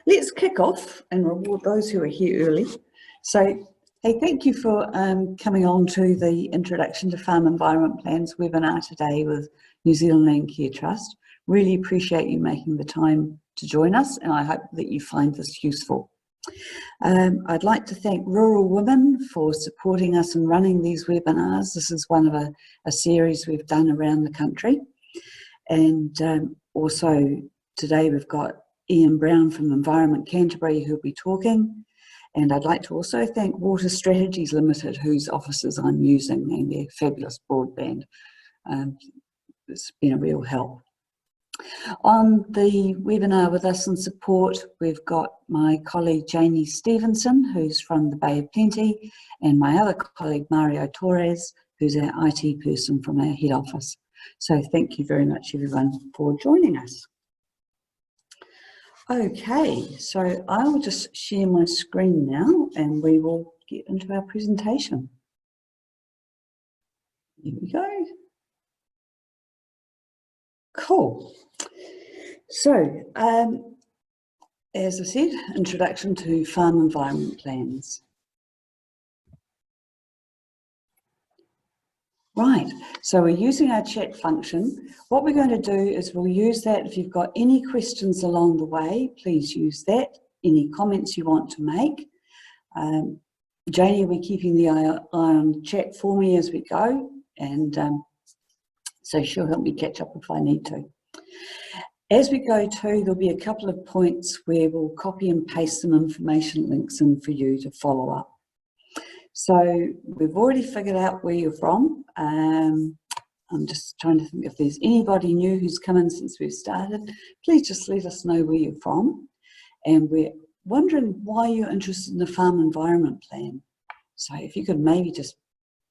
let's kick off and reward those who are here early. So, hey, thank you for coming on to the Introduction to Farm Environment Plans webinar today with New Zealand Landcare Trust. Really appreciate you making the time to join us, and I hope that you find this useful. I'd like to thank Rural Women for supporting us in running these webinars. This is one of a series we've done around the country. And also today we've got Ian Brown from Environment Canterbury who'll be talking. And I'd like to also thank Water Strategies Limited, whose offices I'm using, and their fabulous broadband. It's been a real help. On the webinar with us in support, we've got my colleague Janie Stevenson, who's from the Bay of Plenty, and my other colleague Mario Torres, who's our IT person from our head office. So thank you very much everyone for joining us. Okay, so I will just share my screen now and we will get into our presentation. Here we go. Cool. So, as I said, Introduction to Farm Environment Plans. Right, so we're using our chat function. What we're going to do is we'll use that. If you've got any questions along the way, please use that. Any comments you want to make. Janie will be keeping the eye on the chat for me as we go, and so she'll help me catch up if I need to. As we go too, there'll be a couple of points where we'll copy and paste some information links in for you to follow up. So we've already figured out where you're from. I'm just trying to think if there's anybody new who's come in since we've started. Please just let us know where you're from. And we're wondering why you're interested in the farm environment plan. So if you could maybe just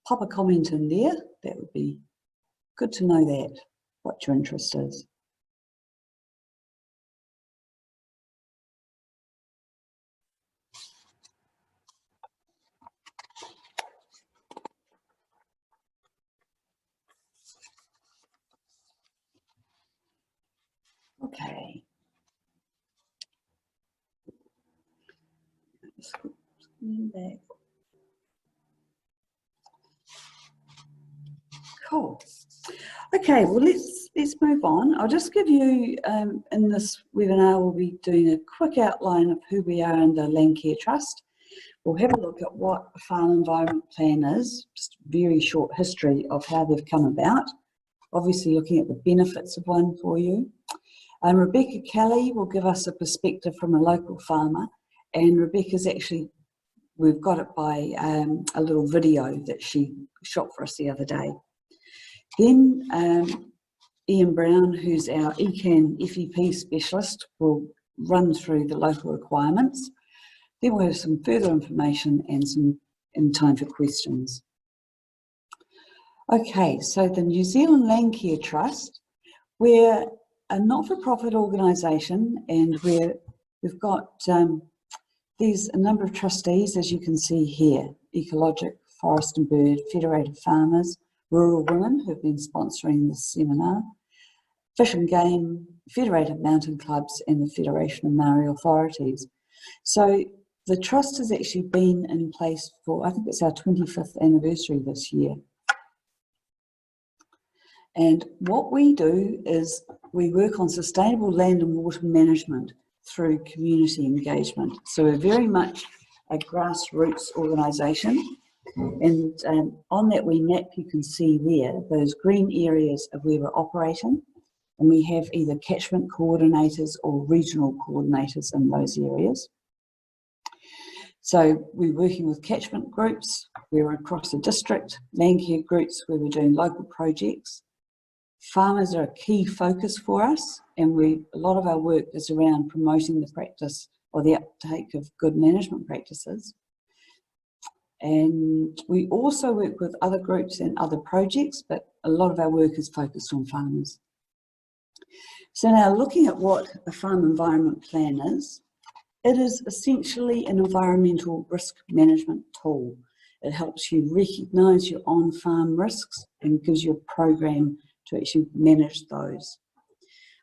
pop a comment in there, that would be good to know that, what your interest is. Okay. Back. Cool. Okay, well let's move on. I'll just give you in this webinar we'll be doing a quick outline of who we are in the Landcare Trust. We'll have a look at what a farm environment plan is, just a very short history of how they've come about. Obviously looking at the benefits of one for you. Rebekah Kelly will give us a perspective from a local farmer, and Rebekah's actually, we've got it by a little video that she shot for us the other day. Then Ian Brown, who's our ECan FEP specialist, will run through the local requirements. Then we'll have some further information and some time for questions. Okay, so the New Zealand Landcare Trust, we're a not-for-profit organisation, and we've got there's a number of trustees, as you can see here: Ecologic, Forest and Bird, Federated Farmers, Rural Women, who've been sponsoring this seminar, Fish and Game, Federated Mountain Clubs, and the Federation of Maori Authorities. So the trust has actually been in place for, I think it's our 25th anniversary this year. And what we do is we work on sustainable land and water management through community engagement. So we're very much a grassroots organisation, and on that wee map you can see there, those green areas are where we're operating, and we have either catchment coordinators or regional coordinators in those areas. So we're working with catchment groups, we're across the district, Landcare groups where we're doing local projects. Farmers are a key focus for us, and a lot of our work is around promoting the practice or the uptake of good management practices. And we also work with other groups and other projects, but a lot of our work is focused on farmers. So now looking at what a farm environment plan is, it is essentially an environmental risk management tool. It helps you recognise your on-farm risks and gives you a program to actually manage those.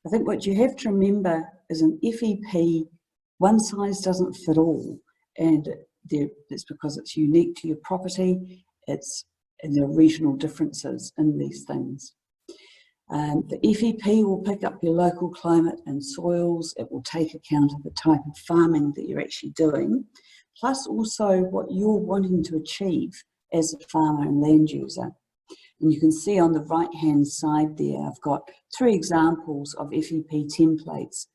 I think what you have to remember is an FEP one size doesn't fit all, and it's because it's unique to your property, and there are regional differences in these things. The FEP will pick up your local climate and soils. It will take account of the type of farming that you're actually doing, plus also what you're wanting to achieve as a farmer and land user. And you can see on the right-hand side there, I've got 3 examples of FEP templates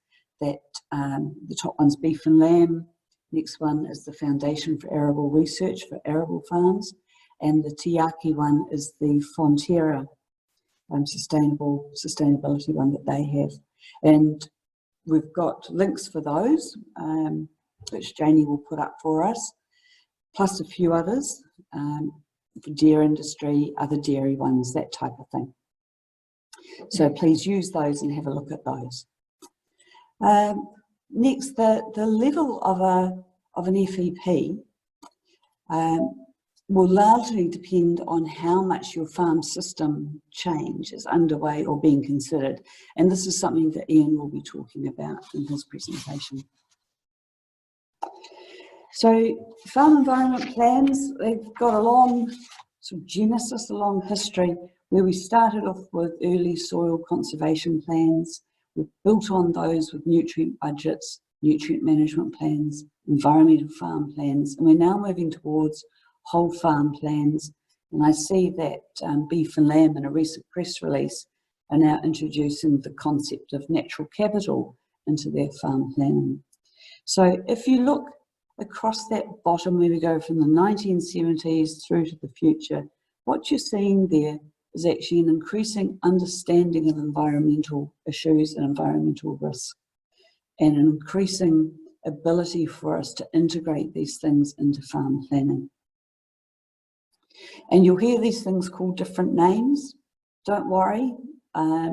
that the top one's beef and lamb, next one is the Foundation for Arable Research for arable farms, and the Tiaki one is the Fonterra sustainability one that they have. And we've got links for those, which Janie will put up for us, plus a few others for dairy industry, other dairy ones, that type of thing. So please use those and have a look at those. Next, the level of an FEP will largely depend on how much your farm system change is underway or being considered. And this is something that Ian will be talking about in his presentation. So farm environment plans, they've got a long sort of genesis, a long history, where we started off with early soil conservation plans. We've built on those with nutrient budgets, nutrient management plans, environmental farm plans, and we're now moving towards whole farm plans. And I see that Beef and Lamb in a recent press release are now introducing the concept of natural capital into their farm planning. So if you look across that bottom where we go from the 1970s through to the future, what you're seeing there is actually an increasing understanding of environmental issues and environmental risk, and an increasing ability for us to integrate these things into farm planning. And you'll hear these things called different names. Don't worry,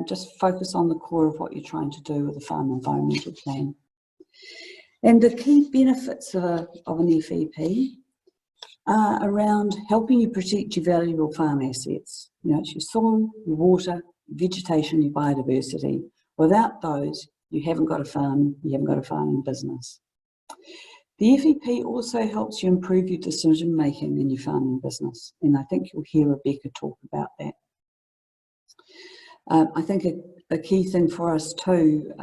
just focus on the core of what you're trying to do with a farm environmental plan. And the key benefits of an FEP are around helping you protect your valuable farm assets. You know, it's your soil, your water, your vegetation, your biodiversity. Without those, you haven't got a farm, you haven't got a farming business. The FEP also helps you improve your decision making in your farming business, and I think you'll hear Rebekah talk about that. I think a key thing for us too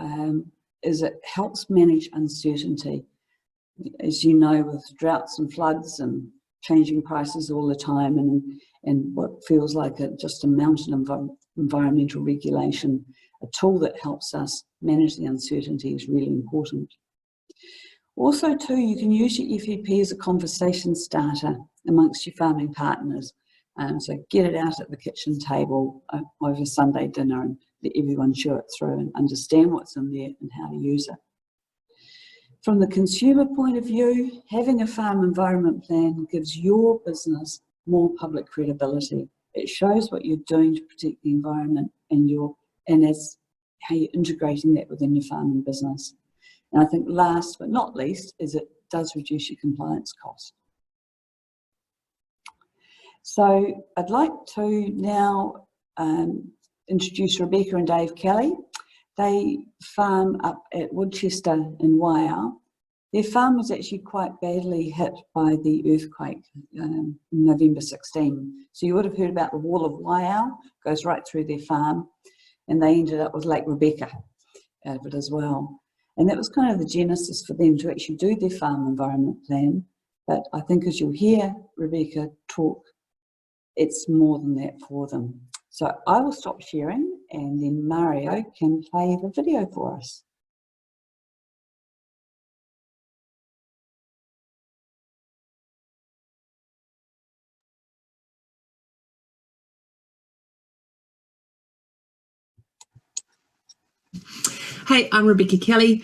is it helps manage uncertainty. As you know, with droughts and floods and changing prices all the time, and what feels like just a mountain of environmental regulation, a tool that helps us manage the uncertainty is really important. Also too, you can use your FEP as a conversation starter amongst your farming partners. So get it out at the kitchen table over Sunday dinner and let everyone chew it through and understand what's in there and how to use it. From the consumer point of view, having a farm environment plan gives your business more public credibility. It shows what you're doing to protect the environment and as how you're integrating that within your farming business. And I think last but not least is it does reduce your compliance cost. So I'd like to now introduce Rebekah and Dave Kelly. They farm up at Woodchester in Waiau. Their farm was actually quite badly hit by the earthquake in November 16. So you would have heard about the wall of Waiau, goes right through their farm, and they ended up with Lake Rebekah out of it as well. And that was kind of the genesis for them to actually do their farm environment plan. But I think as you'll hear Rebekah talk, it's more than that for them. So I will stop sharing and then Mario can play the video for us. Hey, I'm Rebekah Kelly.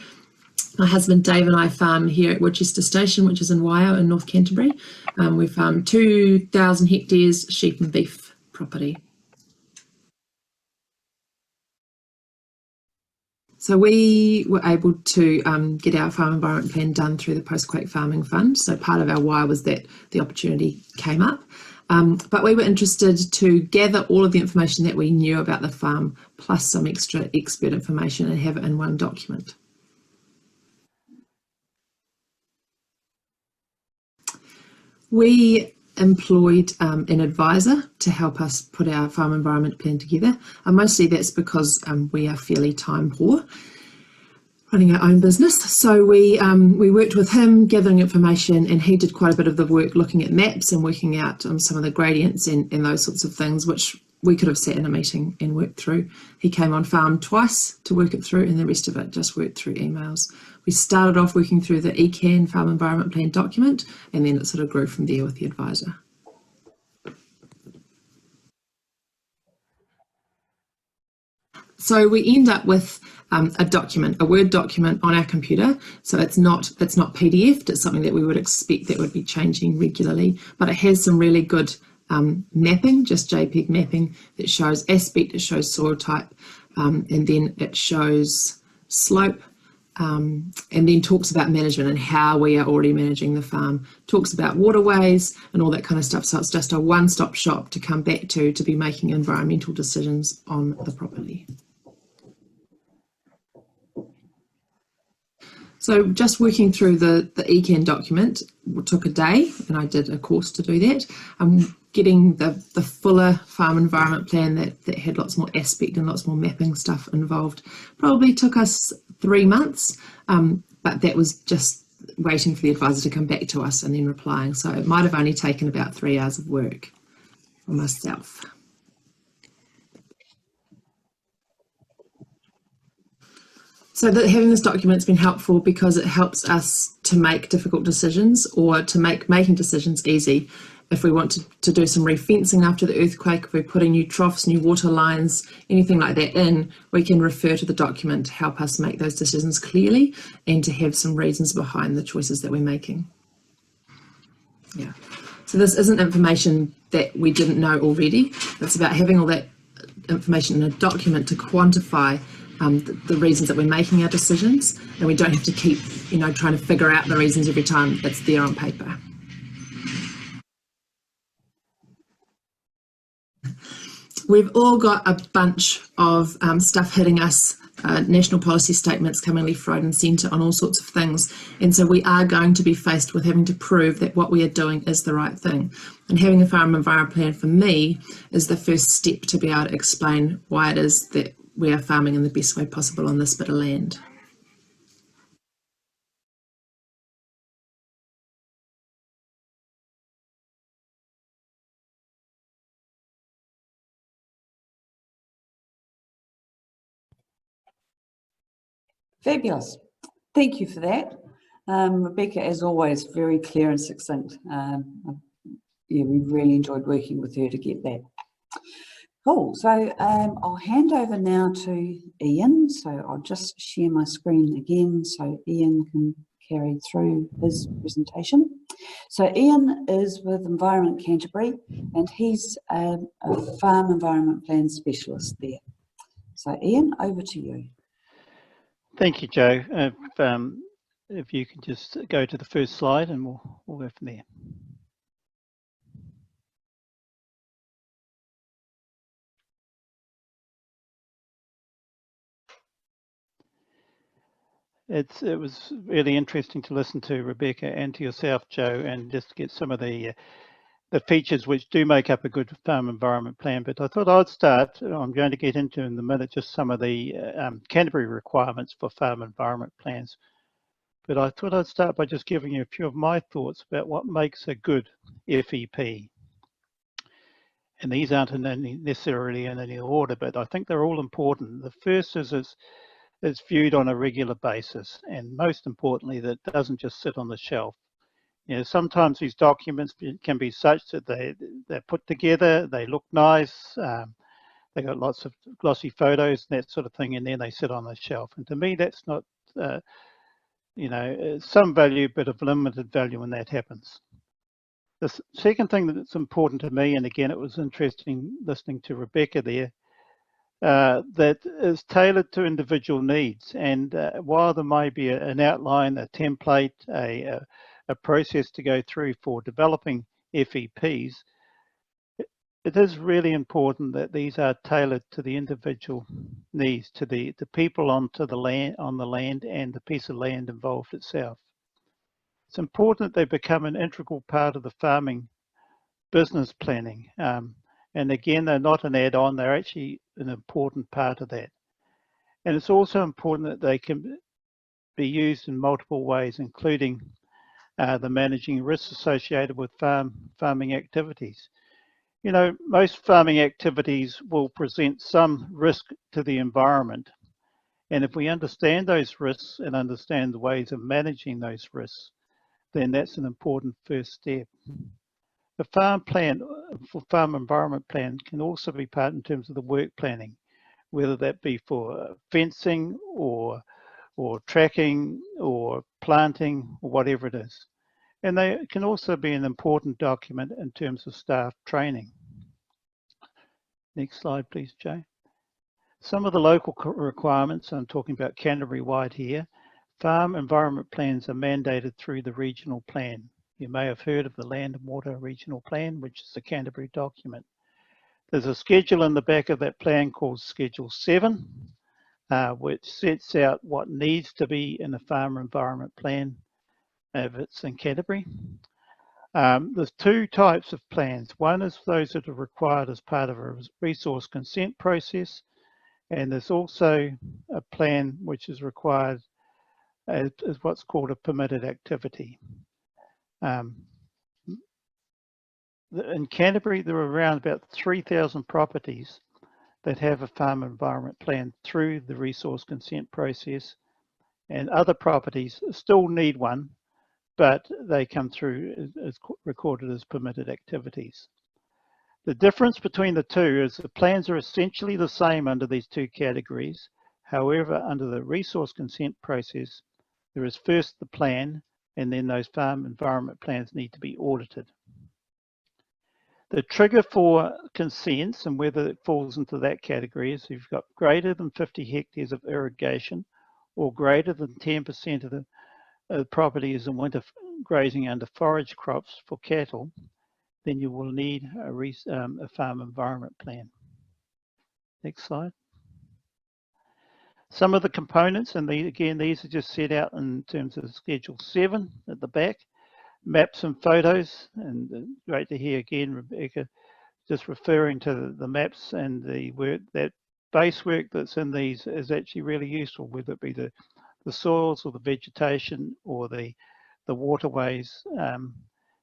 My husband Dave and I farm here at Woodchester Station, which is in Waiau in North Canterbury. We farm 2,000 hectares sheep and beef property. So we were able to get our farm environment plan done through the Post-Quake Farming Fund. So part of our why was that the opportunity came up. But we were interested to gather all of the information that we knew about the farm, plus some extra expert information, and have it in one document. We employed an advisor to help us put our farm environment plan together, and mostly that's because we are fairly time poor running our own business. So we worked with him gathering information, and he did quite a bit of the work looking at maps and working out some of the gradients and those sorts of things, which we could have sat in a meeting and worked through. He came on farm twice to work it through, and the rest of it just worked through emails. We started off working through the ECan farm environment plan document, and then it sort of grew from there with the advisor. So we end up with a document, a Word document on our computer. So it's not PDF'd, it's something that we would expect that would be changing regularly, but it has some really good mapping, just JPEG mapping, that shows aspect, it shows soil type, and then it shows slope, and then talks about management and how we are already managing the farm, talks about waterways and all that kind of stuff. So it's just a one-stop shop to come back to be making environmental decisions on the property. So just working through the ECan document took a day, and I did a course to do that. Getting the fuller farm environment plan that had lots more aspect and lots more mapping stuff involved probably took us 3 months, but that was just waiting for the advisor to come back to us and then replying. So it might have only taken about 3 hours of work for myself. So that having this document's been helpful because it helps us to make difficult decisions, or to make making decisions easy. If we want to do some re-fencing after the earthquake, if we're putting new troughs, new water lines, anything like that in, we can refer to the document to help us make those decisions clearly and to have some reasons behind the choices that we're making. Yeah. So this isn't information that we didn't know already. It's about having all that information in a document to quantify the reasons that we're making our decisions, and we don't have to keep, trying to figure out the reasons every time it's there on paper. We've all got a bunch of stuff hitting us, national policy statements coming left, right and centre on all sorts of things, and so we are going to be faced with having to prove that what we are doing is the right thing. And having a farm environment plan for me is the first step to be able to explain why it is that we are farming in the best way possible on this bit of land. Fabulous. Thank you for that. Rebekah, as always, very clear and succinct. Yeah, we really enjoyed working with her to get that. Cool. So I'll hand over now to Ian. So I'll just share my screen again so Ian can carry through his presentation. So Ian is with Environment Canterbury, and he's a farm environment plan specialist there. So Ian, over to you. Thank you, Jo. If you can just go to the first slide, and we'll go from there. It was really interesting to listen to Rebekah and to yourself, Jo, and just get some of the features which do make up a good farm environment plan. But I thought I'd start, I'm going to get into in a minute, just some of the Canterbury requirements for farm environment plans. But I thought I'd start by just giving you a few of my thoughts about what makes a good FEP. And these aren't necessarily in any order, but I think they're all important. The first is it's viewed on a regular basis, and most importantly, that it doesn't just sit on the shelf. Sometimes these documents can be such that they're put together, they look nice, they got lots of glossy photos and that sort of thing, and then they sit on the shelf. And to me, that's not, some value, but of limited value when that happens. The second thing that's important to me, and again, it was interesting listening to Rebekah there, that is tailored to individual needs. And while there may be an outline, a template, a process to go through for developing FEPs, it is really important that these are tailored to the individual needs, to the people on the land and the piece of land involved itself. it's important that they become an integral part of the farming business planning. And again, they're not an add-on, they're actually an important part of that. And it's also important that they can be used in multiple ways, including the managing risks associated with farming activities. You know, most farming activities will present some risk to the environment. And if we understand those risks and understand the ways of managing those risks, then that's an important first step. The farm environment plan can also be part in terms of the work planning, whether that be for fencing or tracking or planting or whatever it is. And they can also be an important document in terms of staff training. Next slide, please, Jay. Some of the local requirements, I'm talking about Canterbury-wide here, farm environment plans are mandated through the regional plan. You may have heard of the Land and Water Regional Plan, which is the Canterbury document. There's a schedule in the back of that plan called Schedule 7, which sets out what needs to be in a farm environment plan if it's in Canterbury. There's two types of plans. One is those that are required as part of a resource consent process, and there's also a plan which is required as what's called a permitted activity. In Canterbury, there are around about 3,000 properties that have a farm environment plan through the resource consent process, and other properties still need one, but they come through as recorded as permitted activities. The difference between the two is the plans are essentially the same under these two categories. However, under the resource consent process, there is first the plan, and then those farm environment plans need to be audited. The trigger for consents and whether it falls into that category is if you've got greater than 50 hectares of irrigation or greater than 10% of the property is in winter grazing under forage crops for cattle, then you will need a farm environment plan. Next slide. Some of the components, and again, these are just set out in terms of Schedule 7 at the back, maps and photos, and great to hear again, Rebekah, just referring to the maps and the work, that base work that's in these is actually really useful, whether it be the soils or the vegetation or the waterways.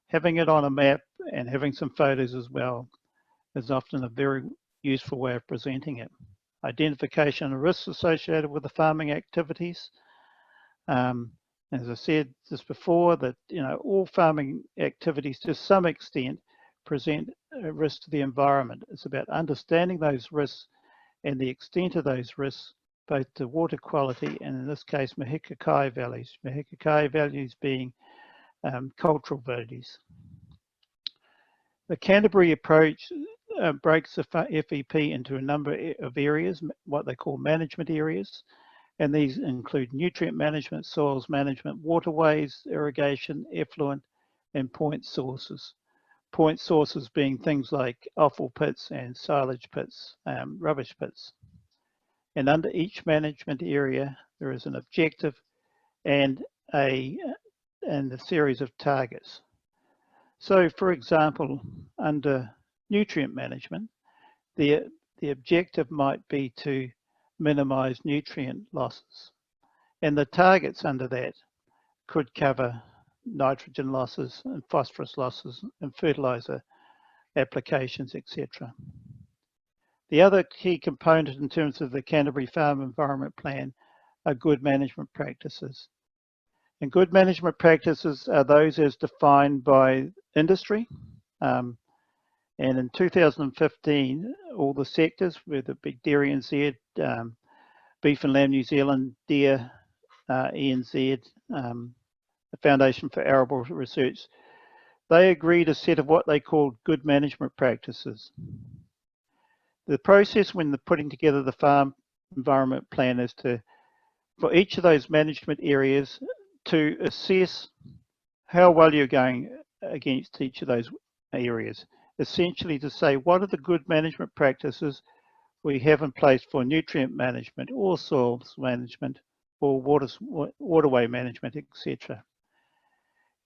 Having it on a map and having some photos as well is often a very useful way of presenting it. Identification of risks associated with the farming activities. As I said just before, that all farming activities to some extent present a risk to the environment. It's about understanding those risks and the extent of those risks, both to water quality and in this case Mahikakai values. Mahikakai values being cultural values. The Canterbury approach breaks the FEP into a number of areas, what they call management areas, and these include nutrient management, soils management, waterways, irrigation, effluent, and point sources. Point sources being things like offal pits and silage pits, rubbish pits. And under each management area, there is an objective and a series of targets. So, for example, under nutrient management, the objective might be to minimize nutrient losses. And the targets under that could cover nitrogen losses and phosphorus losses and fertilizer applications, etc. The other key component in terms of the Canterbury Farm Environment Plan are good management practices. And good management practices are those as defined by industry. And in 2015, all the sectors, whether it be Dairy NZ, Beef and Lamb New Zealand, Deer, ENZ, the Foundation for Arable Research, they agreed a set of what they called good management practices. The process when they're putting together the farm environment plan is for each of those management areas to assess how well you're going against each of those areas. Essentially to say, what are the good management practices we have in place for nutrient management or soils management or waterway management, etc.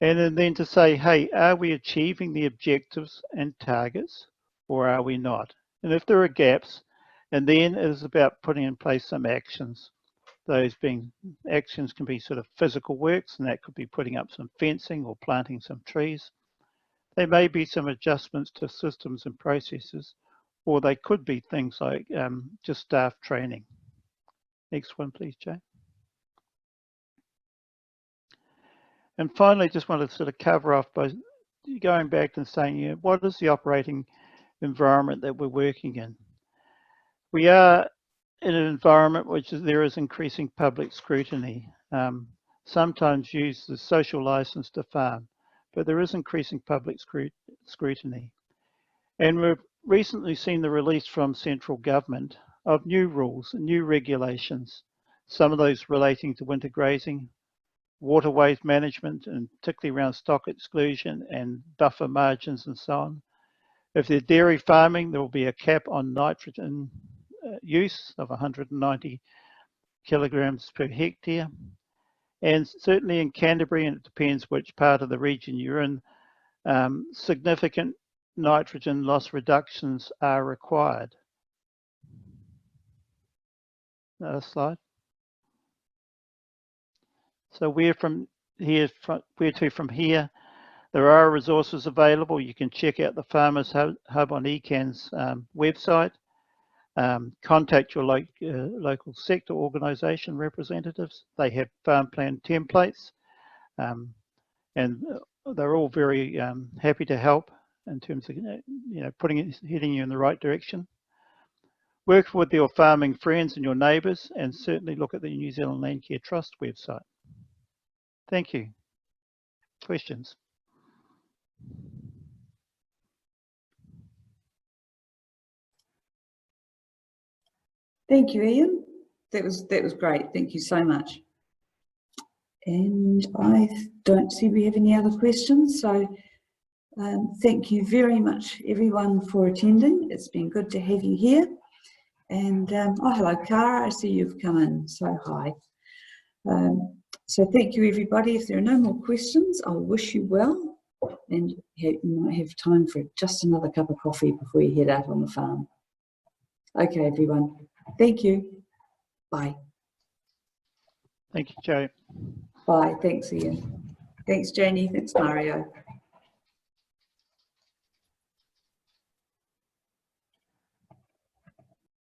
And then to say, hey, are we achieving the objectives and targets, or are we not? And if there are gaps, and then it is about putting in place some actions. Those being actions can be sort of physical works, and that could be putting up some fencing or planting some trees. There may be some adjustments to systems and processes, or they could be things like just staff training. Next one, please, Jay. And finally, just want to sort of cover off by going back and saying, you know, what is the operating environment that we're working in? We are in an environment which there is increasing public scrutiny, sometimes used as social license to farm, but there is increasing public scrutiny. And we've recently seen the release from central government of new rules and new regulations, some of those relating to winter grazing, waterways management, and particularly around stock exclusion and buffer margins and so on. If they're dairy farming, there will be a cap on nitrogen use of 190 kilograms per hectare. And certainly in Canterbury, and it depends which part of the region you're in, significant nitrogen loss reductions are required. Another slide. So where to from here? There are resources available. You can check out the Farmers Hub on ECan's website. Contact your local sector organisation representatives. They have farm plan templates, and they're all very happy to help in terms of heading you in the right direction. Work with your farming friends and your neighbours, and certainly look at the New Zealand Landcare Trust website. Thank you. Questions? Thank you, Ian. That was great. Thank you so much. And I don't see we have any other questions. So thank you very much, everyone, for attending. It's been good to have you here. And oh, hello, Cara. I see you've come in. So hi. So thank you, everybody. If there are no more questions, I'll wish you well, and you might have time for just another cup of coffee before you head out on the farm. Okay, everyone. Thank you. Bye. Thank you, Joe. Bye. Thanks, Ian. Thanks, Janie. Thanks, Mario.